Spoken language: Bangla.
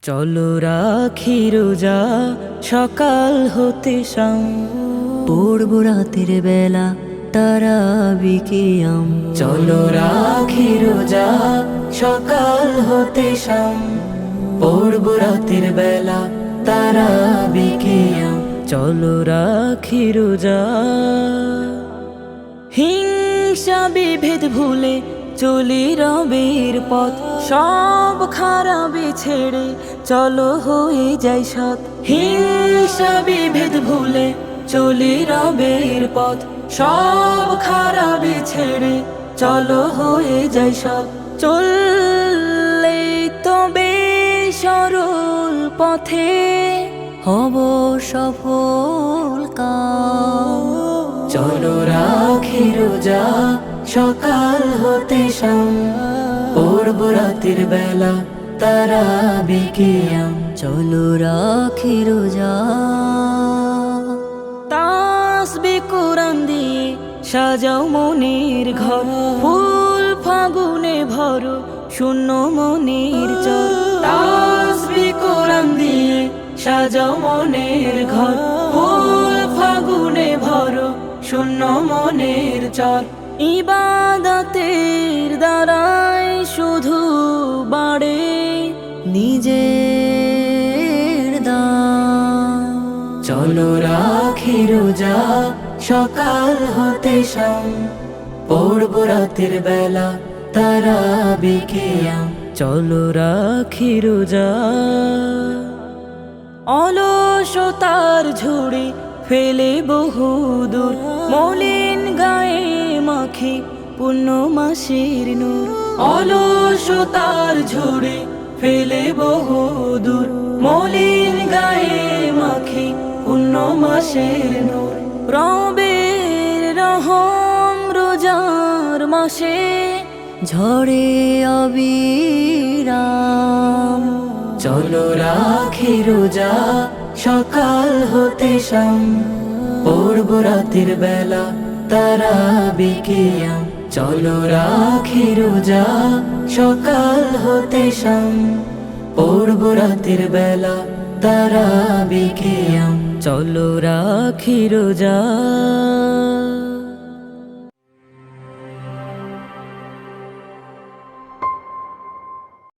চলো রাখি রোজা সকাল হতে শাম, পড়ব রাতের বেলা তারাবিকিয়াম। চলো রাখি রোজা সকাল হতে শাম, পড়ব রাতের বেলা তারাবিকিয়াম। চলো রাখি রোজা হিংসা বিভেদ ভুলে চলি রবের পথ, সব খারাপি ছেড়ে চলো হয়ে যাই সৎ। হিংসা বিভেদ ভুলে চলি রবের পথ, সব খারাপি ছেড়ে চলো হয়ে যাই সৎ। চললে তবে সরল পথে হব সফল কাম। চলো রাখি রোজা সকাল হতে শাম, পড়ব রাতের বেলা তারাবিকিয়াম। চলো রাখি রোজা। তাসবিহ কোরআন দিয়ে সাজাও মনের ঘর, ফুল ফাগুনে ভরো শূন্য মনের চর। তাসবিহ কোরআন দিয়ে সাজাও মনের ঘর, ফুল ফাগুনে ভরো শূন্য মনের চর। ইবাদতের দ্বারাই শুধু বাড়ে নিজের দাম। চলো রাখি রোজা সকাল হতে শাম, পড়ব রাতের বেলা তারাবিকিয়াম। চলো রাখি রোজা অলসতার ঝুড়ি ফেলে বহুদূর, মলিন গায়ে মাখি পুণ্য মাসের নূর। অলসতার ঝুড়ি ফেলে বহুদূর, মলিন গায়ে মাখি পুণ্য মাসের নূর। রবের রহম রোজার মাসে ঝড়ে অবিরাম। চলো রাখি রোজা সকাল হতে শাম, পড়ব রাতের বেলা তারাবিকিয়াম। চলো রাখি রোজা সকাল হতে শাম, পড়ব রাতের বেলা তারাবিকিয়াম। চলো রাখি রোজা।